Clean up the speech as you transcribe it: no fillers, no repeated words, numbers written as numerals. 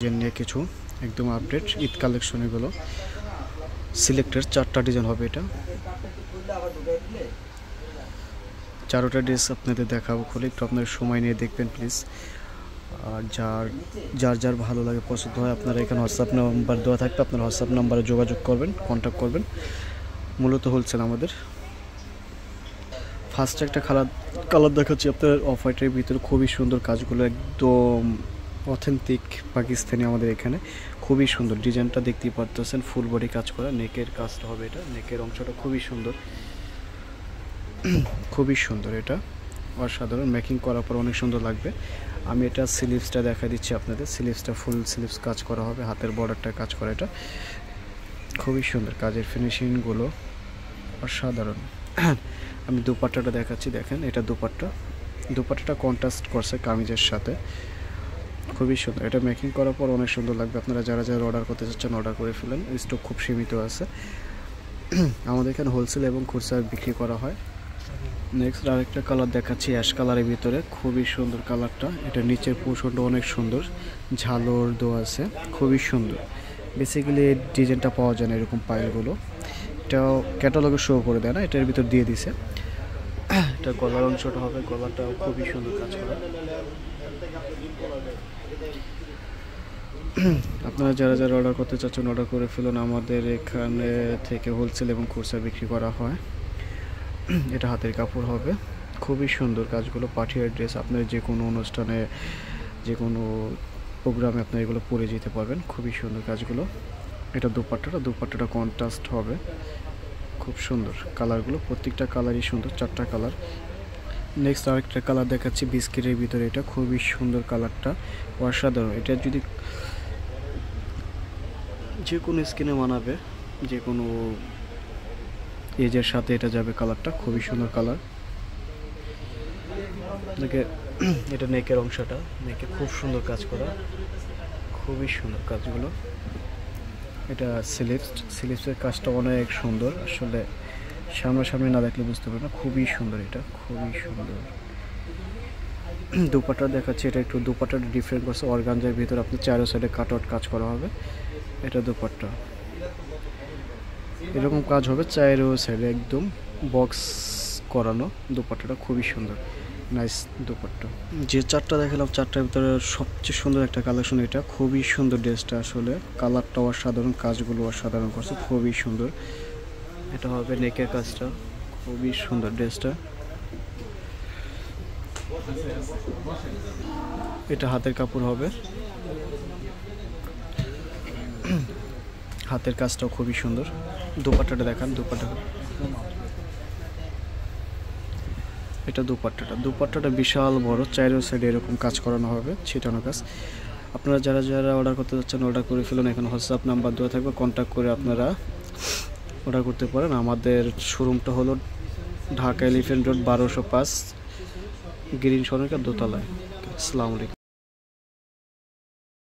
নিয়ে কিছু একদম আপডেট ঈদ কালেকশন, এগুলো সিলেক্টেড 4টা ডিজাইন হবে। এটা 4টা ড্রেস আপনাদের দেখাবো, খুলে একটু আপনার সময় নিয়ে দেখবেন প্লিজ। আর যার যার ভালো লাগে পছন্দ হয় আপনারা এখানে হোয়াটসঅ্যাপ নাম্বার দেওয়া থাকবে, আপনার হোয়াটসঅ্যাপ নাম্বারে যোগাযোগ করবেন, কন্ট্যাক্ট করবেন। মূলত হোলসেল আমাদের। ফার্স্ট একটা কালার দেখাচ্ছি আপনার অফ হোয়াইটের ভিতরে, খুবই সুন্দর কাজগুলো, একদম অথেন্টিক পাকিস্তানি আমাদের এখানে, খুবই সুন্দর ডিজাইনটা দেখতেই পারতেছেন। ফুল বডি কাজ করা, নেকের কাজটা হবে, এটা নেকের অংশটা খুবই সুন্দর, খুবই সুন্দর। এটা অসাধারণ, মেকিং করার পর অনেক সুন্দর লাগবে। আমি এটা স্লিভসটা দেখা দিচ্ছি আপনাদের, স্লিভসটা ফুল স্লিভস কাজ করা হবে, হাতের বর্ডারটা কাজ করা, এটা খুবই সুন্দর কাজের ফিনিশিংগুলো অসাধারণ। আমি দুপাট্টাটা দেখাচ্ছি, দেখেন এটা দুপাট্টাটা কন্ট্রাস্ট করছে কামিজের সাথে, খুবই সুন্দর। এটা মেকিং করার পর অনেক সুন্দর লাগবে। আপনারা যারা যারা অর্ডার করতে চাচ্ছেন অর্ডার করে ফেলেন, স্টক খুব সীমিত আছে। আমাদের এখানে হোলসেল এবং খুচরা বিক্রি করা হয়। নেক্সট আরেকটা কালার দেখাচ্ছি, অ্যাশ কালারের ভিতরে, খুবই সুন্দর কালারটা। এটা নিচের পোর্শনটা অনেক সুন্দর, ঝালর দেওয়া আছে, খুবই সুন্দর। বেসিক্যালি এই ডিজাইনটা পাওয়া যায় না এরকম পাইলগুলো, এটাও ক্যাটালগে শো করে দেয় না, এটার ভিতর দিয়ে দিছে। এটা গলার অংশটা হবে, গলাটাও খুবই সুন্দর কাজ করা। আপনারা যারা যারা অর্ডার করতে চাচ্ছেন অর্ডার করে ফেলুন, আমাদের এখানে থেকে হোলসেল এবং খুচরা বিক্রি করা হয়। এটা হাতের কাপড় হবে, খুবই সুন্দর কাজগুলো, পার্টির ড্রেস, আপনার যে কোনো অনুষ্ঠানে যে কোনো প্রোগ্রামে আপনি এগুলো পরে যেতে পারবেন, খুবই সুন্দর কাজগুলো। এটা দুপাট্টাটা কন্ট্রাস্ট হবে, খুব সুন্দর কালারগুলো, প্রত্যেকটা কালারই সুন্দর, 4টা কালার। নেক্সট আরেকটা কালার দেখাচ্ছি বিস্কিটের ভিতরে, এটা খুবই সুন্দর কালারটা, অসাধারণ। এটা যদি যে কোনো স্কিনে মানাবে, যে কোনো এজের সাথে এটা যাবে, কালারটা খুবই সুন্দর কালার। দেখে এটা নেকের অংশটা, নেকে খুব সুন্দর কাজ করা, খুবই সুন্দর কাজগুলো। এটা স্লিভসের কাজটা অনেক সুন্দর, আসলে সামনাসামনি না দেখলে বুঝতে পারবেন না, খুবই সুন্দর, এটা খুবই সুন্দর। দুপাট্টা দেখাচ্ছি, এটা একটু দুপাট্টাটা ডিফারেন্ট করছে, অর্গানজার ভিতরে আপনি চারো সাইডে কাট আউট কাজ করা হবে। এটা দুপাট্টা এরকম কাজ হবে, চারো সাইডে একদম বক্স করানো, দুপাট্টাটা খুবই সুন্দর, নাইস দুপাট্টা। যে 4টা দেখালাম 4টার ভিতরে সবচেয়ে সুন্দর একটা কালেকশন, এটা খুবই সুন্দর ড্রেসটা, আসলে কালারটা অসাধারণ, কাজগুলো অসাধারণ করছে, খুবই সুন্দর। এটা হবে নেকের কাজটা, খুবই সুন্দর ড্রেসটা। এটা হাতের কাপড় হবে, হাতের কাজটাও খুবই সুন্দর। দুপাট্টাটা দেখান, এটা দুপাট্টাটা বিশাল বড়, চারো সাইডে এরকম কাজ করানো হবে, ছিটানো কাজ। আপনারা যারা যারা অর্ডার করতে যাচ্ছেন অর্ডার করে ফেলুন, এখানে হোয়াটসঅ্যাপ নাম্বার দেওয়া থাকবে, কন্ট্যাক্ট করে আপনারা অর্ডার করতে পারেন। আমাদের শোরুমটা হলো ঢাকা এলিফ্যান্ট রোড 1205 গ্রিন সরকার দোতলায়। আসসালামু আলাইকুম।